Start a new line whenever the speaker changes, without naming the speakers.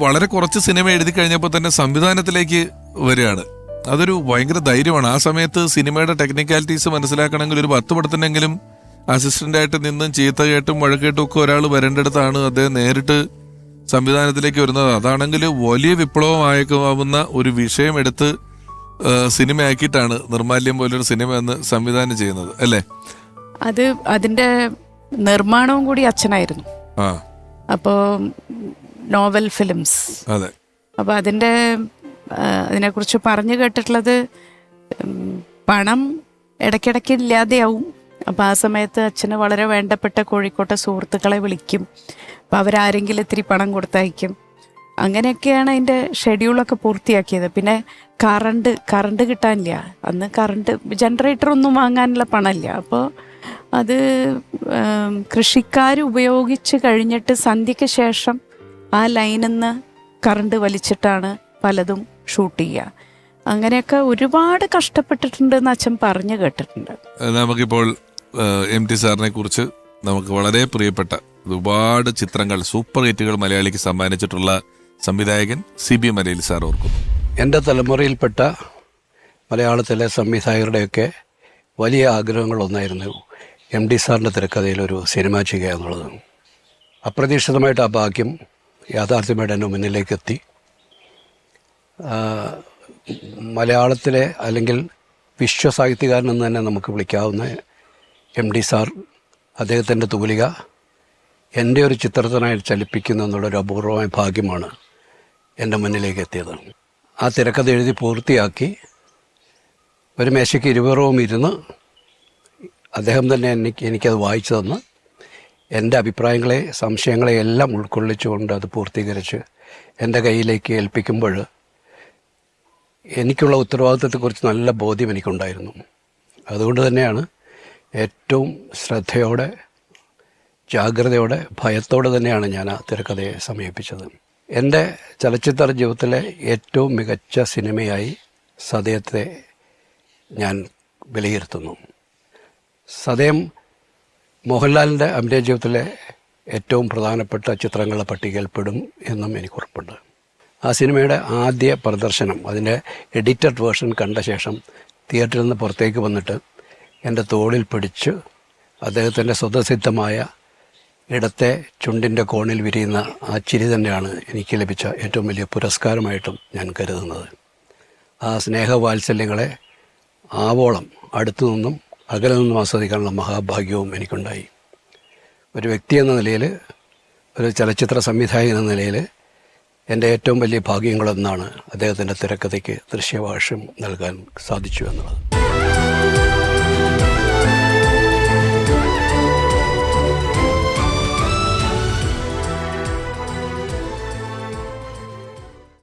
വളരെ കുറച്ച് സിനിമ എഴുതി കഴിഞ്ഞപ്പോൾ തന്നെ സംവിധാനത്തിലേക്ക് വരികയാണ്. അതൊരു ഭയങ്കര ധൈര്യമാണ്. ആ സമയത്ത് സിനിമയുടെ ടെക്നിക്കാലിറ്റീസ് മനസ്സിലാക്കണമെങ്കിൽ ഒരു 10 പടത്തിനെങ്കിലും അസിസ്റ്റന്റായിട്ട് നിന്നും ചീത്ത കേട്ടും വഴക്കേട്ടും ഒക്കെ ഒരാൾ വരേണ്ടടുത്താണ് അദ്ദേഹം നേരിട്ട് സംവിധാനത്തിലേക്ക് വരുന്നത്. അതാണെങ്കിൽ വലിയ വിപ്ലവമായേക്കാവുന്ന ഒരു വിഷയം എടുത്ത് സിനിമയാക്കിയിട്ടാണ് നിർമാല്യം പോലൊരു സിനിമ എന്ന് സംവിധാനം ചെയ്യുന്നത് അല്ലേ?
അതിന്റെ നിർമ്മാണവും കൂടി അച്ഛനായിരുന്നു. അപ്പോൾ നോവൽ ഫിലിംസ്.
അതെ.
അപ്പോൾ അതിനെക്കുറിച്ച് പറഞ്ഞു കേട്ടിട്ടുള്ളത് പണം ഇടയ്ക്കിടയ്ക്ക് ഇല്ലാതെയാവും. അപ്പോൾ ആ സമയത്ത് അച്ഛന് വളരെ വേണ്ടപ്പെട്ട കോഴിക്കോട്ടെ സുഹൃത്തുക്കളെ വിളിക്കും. അപ്പോൾ അവരാരെങ്കിലും ഇത്തിരി പണം കൊടുത്തയക്കും. അങ്ങനെയൊക്കെയാണ് അതിൻ്റെ ഷെഡ്യൂളൊക്കെ പൂർത്തിയാക്കിയത്. പിന്നെ കറണ്ട് കിട്ടാനില്ല. അന്ന് ജനറേറ്ററൊന്നും വാങ്ങാനുള്ള പണമില്ല. അപ്പോൾ അത് കൃഷിക്കാർ ഉപയോഗിച്ച് കഴിഞ്ഞിട്ട് സന്ധ്യയ്ക്ക് ശേഷം ആ ലൈനിൽ നിന്ന് കറണ്ട് വലിച്ചിട്ടാണ് പലതും ഷൂട്ട് ചെയ്യുക. അങ്ങനെയൊക്കെ ഒരുപാട് കഷ്ടപ്പെട്ടിട്ടുണ്ടെന്ന് അച്ഛൻ പറഞ്ഞു കേട്ടിട്ടുണ്ട്.
നമുക്കിപ്പോൾ MT സാറിനെ കുറിച്ച് നമുക്ക് വളരെ പ്രിയപ്പെട്ട ഒരുപാട് ചിത്രങ്ങൾ, സൂപ്പർ ഹിറ്റുകൾ മലയാളിക്ക് സമ്മാനിച്ചിട്ടുള്ള സംവിധായകൻ CB മലയിൽ സാർ ഓർക്കുന്നു.
എൻ്റെ തലമുറയിൽപ്പെട്ട മലയാളത്തിലെ സംവിധായകരുടെയൊക്കെ വലിയ ആഗ്രഹങ്ങളൊന്നായിരുന്നു MT സാറിൻ്റെ തിരക്കഥയിലൊരു സിനിമ ചെയ്യുക എന്നുള്ളത്. അപ്രതീക്ഷിതമായിട്ട് ആ ഭാഗ്യം യാഥാർത്ഥ്യമായിട്ട് എൻ്റെ മുന്നിലേക്ക് എത്തി. മലയാളത്തിലെ അല്ലെങ്കിൽ വിശ്വസാഹിത്യകാരനെന്ന് തന്നെ നമുക്ക് വിളിക്കാവുന്ന MT സാർ, അദ്ദേഹത്തിൻ്റെ തൂലിക എൻ്റെ ഒരു ചിത്രത്തിനായി ചലിപ്പിക്കുന്നു എന്നുള്ളൊരു അപൂർവമായ ഭാഗ്യമാണ് എൻ്റെ മുന്നിലേക്ക് എത്തിയത്. ആ തിരക്കഥ എഴുതി പൂർത്തിയാക്കി ഒരു മേശയ്ക്ക് ഇരുപുറവും ഇരുന്ന് അദ്ദേഹം തന്നെ എനിക്കത് വായിച്ചു തന്ന് എൻ്റെ അഭിപ്രായങ്ങളെ, സംശയങ്ങളെ എല്ലാം ഉൾക്കൊള്ളിച്ചുകൊണ്ട് അത് പൂർത്തീകരിച്ച് എൻ്റെ കയ്യിലേക്ക് ഏൽപ്പിക്കുമ്പോൾ എനിക്കുള്ള ഉത്തരവാദിത്വത്തെക്കുറിച്ച് നല്ല ബോധ്യം എനിക്കുണ്ടായിരുന്നു. അതുകൊണ്ട് തന്നെയാണ് ഏറ്റവും ശ്രദ്ധയോടെ, ജാഗ്രതയോടെ, ഭയത്തോടെ തന്നെയാണ് ഞാൻ ആ തിരക്കഥയെ സമീപിച്ചത്. എൻ്റെ ചലച്ചിത്ര ജീവിതത്തിലെ ഏറ്റവും മികച്ച സിനിമയായി സതയത്തെ ഞാൻ വിലയിരുത്തുന്നു. സതയം മോഹൻലാലിൻ്റെ അഭിനയ ജീവിതത്തിലെ ഏറ്റവും പ്രധാനപ്പെട്ട ചിത്രങ്ങളുടെ പട്ടികയിൽപ്പെടും എന്നും എനിക്ക് ഉറപ്പുണ്ട്. ആ സിനിമയുടെ ആദ്യ പ്രദർശനം, അതിൻ്റെ എഡിറ്റഡ് വേർഷൻ കണ്ട ശേഷം തിയേറ്ററിൽ നിന്ന് പുറത്തേക്ക് വന്നിട്ട് എൻ്റെ തോളിൽ പിടിച്ച് അദ്ദേഹത്തിൻ്റെ സ്വതസിദ്ധമായ ഇടത്തെ ചുണ്ടിൻ്റെ കോണിൽ വിരിയുന്ന ആ ചിരി തന്നെയാണ് എനിക്ക് ലഭിച്ച ഏറ്റവും വലിയ പുരസ്കാരമായിട്ടും ഞാൻ കരുതുന്നത്. ആ സ്നേഹവാത്സല്യങ്ങളെ ആവോളം അടുത്തു നിന്നും അകലെ നിന്നും ആസ്വദിക്കാനുള്ള മഹാഭാഗ്യവും എനിക്കുണ്ടായി. ഒരു വ്യക്തി എന്ന നിലയിൽ, ഒരു ചലച്ചിത്ര സംവിധായകൻ എന്ന നിലയിൽ എൻ്റെ ഏറ്റവും വലിയ ഭാഗ്യങ്ങളെന്നാണ് അദ്ദേഹത്തിൻ്റെ തിരക്കഥയ്ക്ക് ദൃശ്യഭാഷ്യം നൽകാൻ സാധിച്ചു എന്നുള്ളത്.